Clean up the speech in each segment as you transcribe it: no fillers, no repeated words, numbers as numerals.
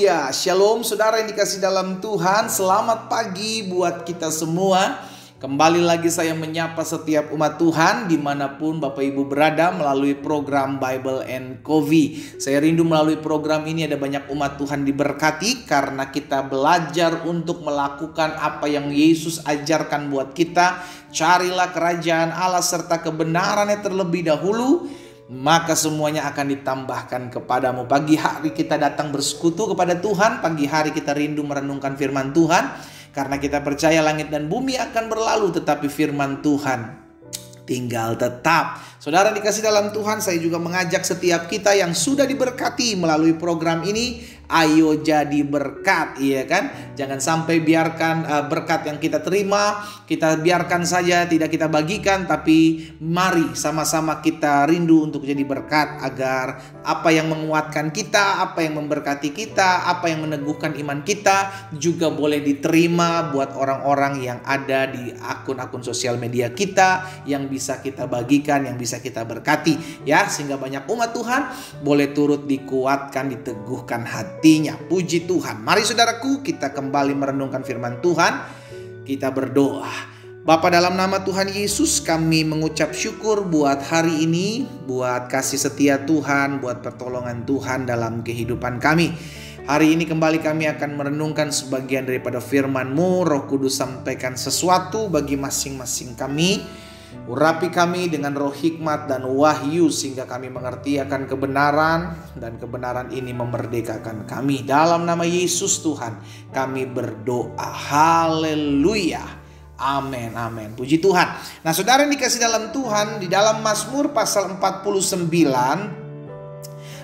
Haleluya. Shalom saudara yang dikasih dalam Tuhan. Selamat pagi buat kita semua. Kembali lagi saya menyapa setiap umat Tuhan dimanapun Bapak Ibu berada melalui program Bible and Coffee. Saya rindu melalui program ini ada banyak umat Tuhan diberkati karena kita belajar untuk melakukan apa yang Yesus ajarkan buat kita. Carilah kerajaan Allah serta kebenarannya terlebih dahulu, maka semuanya akan ditambahkan kepadamu. Pagi hari kita datang bersekutu kepada Tuhan. Pagi hari kita rindu merenungkan firman Tuhan. Karena kita percaya langit dan bumi akan berlalu, tetapi firman Tuhan tinggal tetap. Saudara dikasih dalam Tuhan, saya juga mengajak setiap kita yang sudah diberkati melalui program ini, ayo jadi berkat, iya kan? Jangan sampai biarkan berkat yang kita terima, kita biarkan saja, tidak kita bagikan, tapi mari sama-sama kita rindu untuk jadi berkat agar apa yang menguatkan kita, apa yang memberkati kita, apa yang meneguhkan iman kita juga boleh diterima buat orang-orang yang ada di akun-akun sosial media kita, yang bisa kita bagikan, yang bisa kita berkati, ya, sehingga banyak umat Tuhan boleh turut dikuatkan, diteguhkan hatinya. Puji Tuhan. Mari saudaraku, kita kembali merenungkan firman Tuhan. Kita berdoa. Bapa, dalam nama Tuhan Yesus kami mengucap syukur buat hari ini, buat kasih setia Tuhan, buat pertolongan Tuhan dalam kehidupan kami. Hari ini kembali kami akan merenungkan sebagian daripada firman-Mu. Roh Kudus sampaikan sesuatu bagi masing-masing kami. Urapi kami dengan roh hikmat dan wahyu sehingga kami mengerti akan kebenaran, dan kebenaran ini memerdekakan kami. Dalam nama Yesus Tuhan kami berdoa. Haleluya. Amin, amin. Puji Tuhan. Nah saudara yang dikasih dalam Tuhan, di dalam Mazmur pasal 49,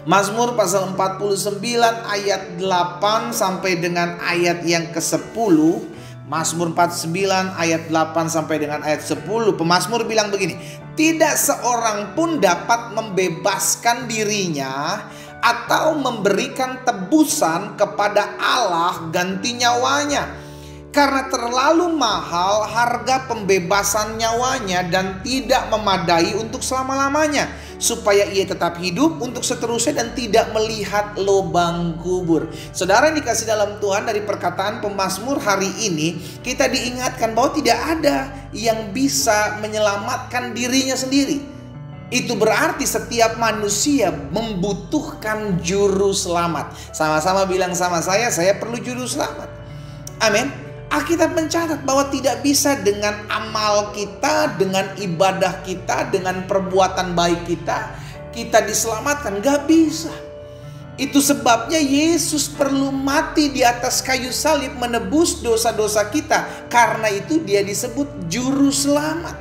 Mazmur pasal 49 ayat 8 sampai dengan ayat yang ke-10. Mazmur 49 ayat 8 sampai dengan ayat 10. Pemazmur bilang begini: tidak seorang pun dapat membebaskan dirinya atau memberikan tebusan kepada Allah ganti nyawanya, karena terlalu mahal harga pembebasan nyawanya dan tidak memadai untuk selama-lamanya, supaya ia tetap hidup untuk seterusnya dan tidak melihat lubang kubur. Saudara yang dikasih dalam Tuhan, dari perkataan pemazmur hari ini kita diingatkan bahwa tidak ada yang bisa menyelamatkan dirinya sendiri. Itu berarti setiap manusia membutuhkan juru selamat. Sama-sama bilang sama saya perlu juru selamat. Amin. Alkitab mencatat bahwa tidak bisa dengan amal kita, dengan ibadah kita, dengan perbuatan baik kita diselamatkan. Gak bisa. Itu sebabnya Yesus perlu mati di atas kayu salib menebus dosa-dosa kita. Karena itu dia disebut juru selamat.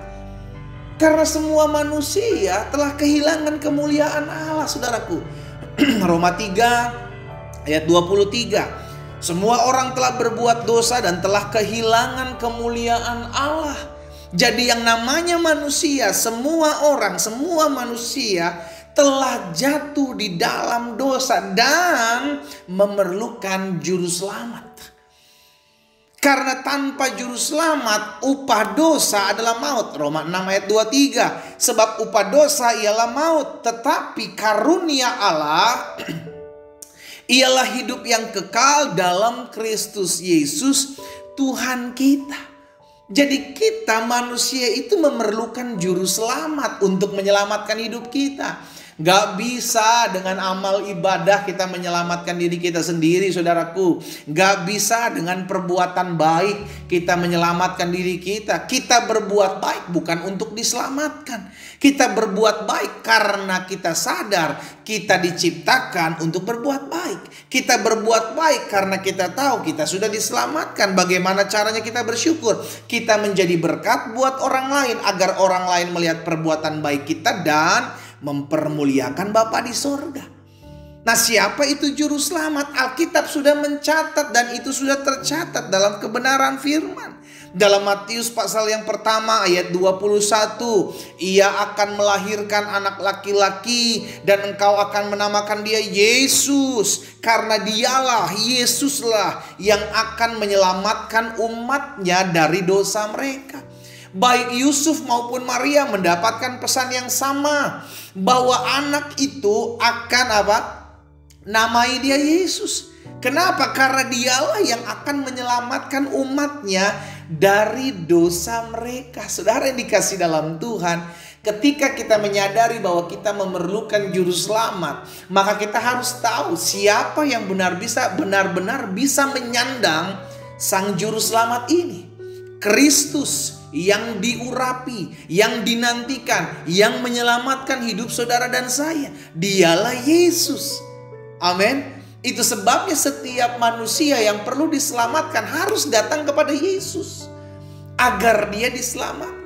Karena semua manusia telah kehilangan kemuliaan Allah, saudaraku. Roma 3 ayat 23. Semua orang telah berbuat dosa dan telah kehilangan kemuliaan Allah. Jadi yang namanya manusia, semua orang, semua manusia telah jatuh di dalam dosa dan memerlukan juru selamat. Karena tanpa juru selamat, upah dosa adalah maut. Roma 6 ayat 23. Sebab upah dosa ialah maut, tetapi karunia Allah ialah hidup yang kekal dalam Kristus Yesus Tuhan kita. Jadi kita manusia itu memerlukan juru selamat untuk menyelamatkan hidup kita. Gak bisa dengan amal ibadah kita menyelamatkan diri kita sendiri, saudaraku. Gak bisa dengan perbuatan baik kita menyelamatkan diri kita. Kita berbuat baik bukan untuk diselamatkan. Kita berbuat baik karena kita sadar kita diciptakan untuk berbuat baik. Kita berbuat baik karena kita tahu kita sudah diselamatkan. Bagaimana caranya kita bersyukur? Kita menjadi berkat buat orang lain agar orang lain melihat perbuatan baik kita dan mempermuliakan Bapa di sorga. Nah, siapa itu juru selamat? Alkitab sudah mencatat dan itu sudah tercatat dalam kebenaran firman. Dalam Matius pasal yang pertama ayat 21, ia akan melahirkan anak laki-laki dan engkau akan menamakan dia Yesus, karena dialah, Yesuslah yang akan menyelamatkan umatnya dari dosa mereka. Baik Yusuf maupun Maria mendapatkan pesan yang sama, bahwa anak itu akan namai dia Yesus. Kenapa? Karena dialah yang akan menyelamatkan umatnya dari dosa mereka. Saudara yang dikasih dalam Tuhan, ketika kita menyadari bahwa kita memerlukan juru selamat, maka kita harus tahu siapa yang benar-benar bisa menyandang sang juru selamat ini. Kristus yang diurapi, yang dinantikan, yang menyelamatkan hidup saudara dan saya. Dialah Yesus. Amin. Itu sebabnya setiap manusia yang perlu diselamatkan harus datang kepada Yesus agar dia diselamatkan.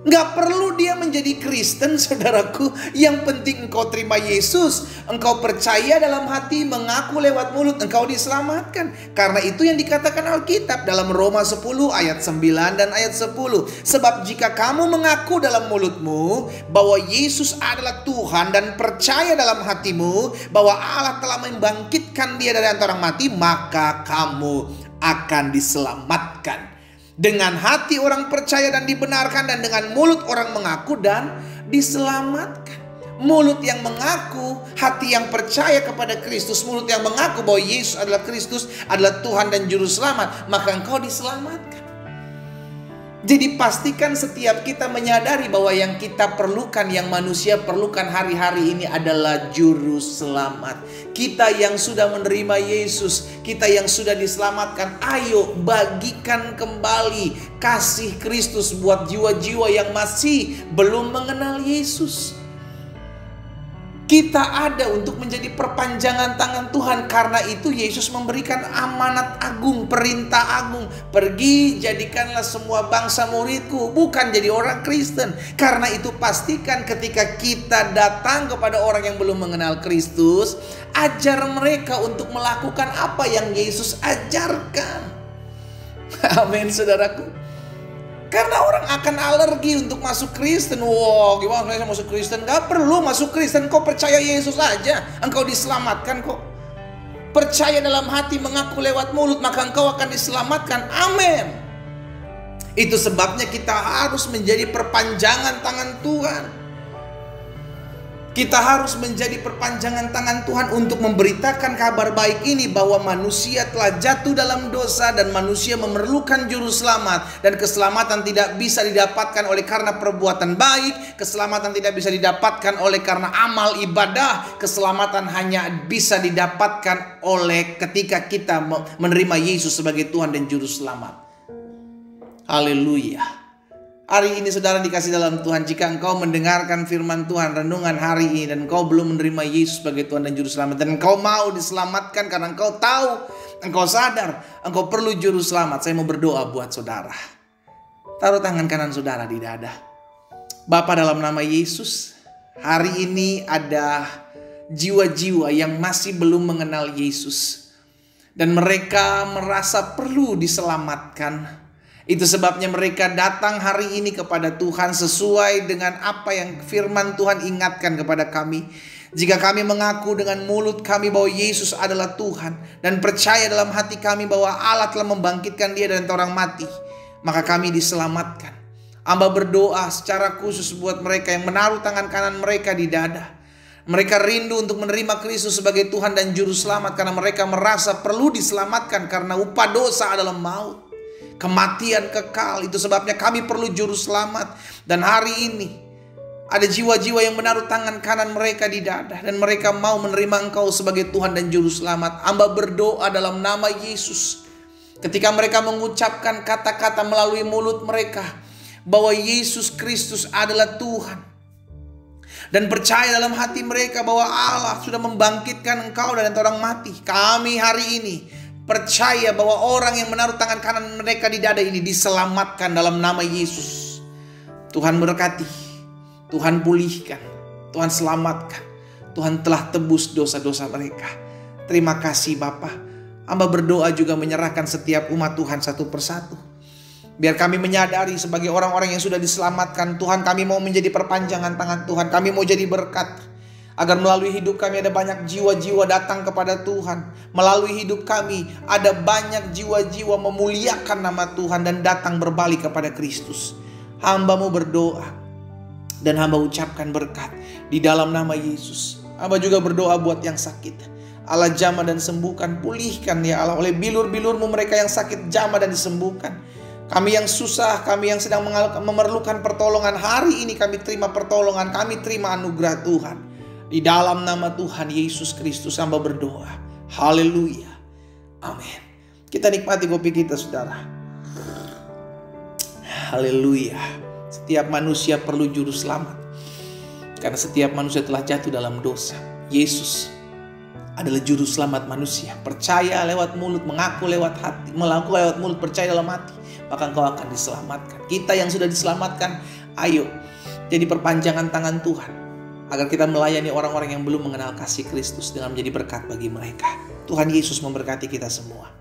Nggak perlu dia menjadi Kristen, saudaraku. Yang penting engkau terima Yesus, engkau percaya dalam hati, mengaku lewat mulut, engkau diselamatkan. Karena itu yang dikatakan Alkitab dalam Roma 10 ayat 9 dan ayat 10. Sebab jika kamu mengaku dalam mulutmu bahwa Yesus adalah Tuhan dan percaya dalam hatimu bahwa Allah telah membangkitkan dia dari antara orang mati, maka kamu akan diselamatkan. Dengan hati orang percaya dan dibenarkan, dan dengan mulut orang mengaku dan diselamatkan. Mulut yang mengaku, hati yang percaya kepada Kristus, mulut yang mengaku bahwa Yesus adalah Kristus, adalah Tuhan dan Juru Selamat, maka engkau diselamatkan. Jadi pastikan setiap kita menyadari bahwa yang kita perlukan, yang manusia perlukan hari-hari ini adalah Juru Selamat. Kita yang sudah menerima Yesus, kita yang sudah diselamatkan, ayo bagikan kembali kasih Kristus buat jiwa-jiwa yang masih belum mengenal Yesus. Kita ada untuk menjadi perpanjangan tangan Tuhan. Karena itu Yesus memberikan amanat agung, perintah agung. Pergi jadikanlah semua bangsa muridku. Bukan jadi orang Kristen. Karena itu pastikan ketika kita datang kepada orang yang belum mengenal Kristus, ajar mereka untuk melakukan apa yang Yesus ajarkan. Amin, saudaraku. Karena orang akan alergi untuk masuk Kristen. Wow, gimana saya masuk Kristen? Gak perlu masuk Kristen. Kau percaya Yesus aja, engkau diselamatkan kok. Percaya dalam hati, mengaku lewat mulut, maka engkau akan diselamatkan. Amin. Itu sebabnya kita harus menjadi perpanjangan tangan Tuhan. Kita harus menjadi perpanjangan tangan Tuhan untuk memberitakan kabar baik ini, bahwa manusia telah jatuh dalam dosa dan manusia memerlukan juru selamat. Dan keselamatan tidak bisa didapatkan oleh karena perbuatan baik. Keselamatan tidak bisa didapatkan oleh karena amal ibadah. Keselamatan hanya bisa didapatkan oleh ketika kita menerima Yesus sebagai Tuhan dan juru selamat. Haleluya. Hari ini saudara dikasih dalam Tuhan, jika engkau mendengarkan firman Tuhan, renungan hari ini, dan engkau belum menerima Yesus sebagai Tuhan dan Juru Selamat, dan engkau mau diselamatkan karena engkau tahu, engkau sadar, engkau perlu Juru Selamat, saya mau berdoa buat saudara. Taruh tangan kanan saudara di dada. Bapa, dalam nama Yesus, hari ini ada jiwa-jiwa yang masih belum mengenal Yesus, dan mereka merasa perlu diselamatkan. Itu sebabnya mereka datang hari ini kepada Tuhan sesuai dengan apa yang firman Tuhan ingatkan kepada kami. Jika kami mengaku dengan mulut kami bahwa Yesus adalah Tuhan, dan percaya dalam hati kami bahwa Allah telah membangkitkan dia dari antara orang mati, maka kami diselamatkan. Hamba berdoa secara khusus buat mereka yang menaruh tangan kanan mereka di dada. Mereka rindu untuk menerima Kristus sebagai Tuhan dan Juru Selamat, karena mereka merasa perlu diselamatkan karena upah dosa adalah maut, kematian kekal. Itu sebabnya kami perlu juru selamat. Dan hari ini ada jiwa-jiwa yang menaruh tangan kanan mereka di dada, dan mereka mau menerima Engkau sebagai Tuhan dan Juru Selamat. Hamba berdoa dalam nama Yesus, ketika mereka mengucapkan kata-kata melalui mulut mereka bahwa Yesus Kristus adalah Tuhan, dan percaya dalam hati mereka bahwa Allah sudah membangkitkan Engkau dari antara orang mati, kami hari ini percaya bahwa orang yang menaruh tangan kanan mereka di dada ini diselamatkan dalam nama Yesus. Tuhan berkati, Tuhan pulihkan, Tuhan selamatkan. Tuhan telah tebus dosa-dosa mereka. Terima kasih Bapa. Hamba berdoa juga menyerahkan setiap umat Tuhan satu persatu. Biar kami menyadari sebagai orang-orang yang sudah diselamatkan, Tuhan, kami mau menjadi perpanjangan tangan Tuhan. Kami mau jadi berkat, agar melalui hidup kami ada banyak jiwa-jiwa datang kepada Tuhan. Melalui hidup kami ada banyak jiwa-jiwa memuliakan nama Tuhan dan datang berbalik kepada Kristus. Hamba mau berdoa dan hamba ucapkan berkat di dalam nama Yesus. Hamba juga berdoa buat yang sakit. Allah jamah dan sembuhkan, pulihkan ya Allah. Oleh bilur-bilur-Mu mereka yang sakit jamah dan disembuhkan. Kami yang susah, kami yang sedang memerlukan pertolongan, hari ini kami terima pertolongan, kami terima anugerah Tuhan. Di dalam nama Tuhan Yesus Kristus hamba berdoa. Haleluya. Amin. Kita nikmati kopi kita, saudara. Haleluya. Setiap manusia perlu juru selamat. Karena setiap manusia telah jatuh dalam dosa. Yesus adalah juru selamat manusia. Percaya lewat mulut, mengaku lewat hati, mengaku lewat mulut, percaya dalam hati, maka engkau akan diselamatkan. Kita yang sudah diselamatkan, ayo jadi perpanjangan tangan Tuhan, agar kita melayani orang-orang yang belum mengenal kasih Kristus dengan menjadi berkat bagi mereka. Tuhan Yesus memberkati kita semua.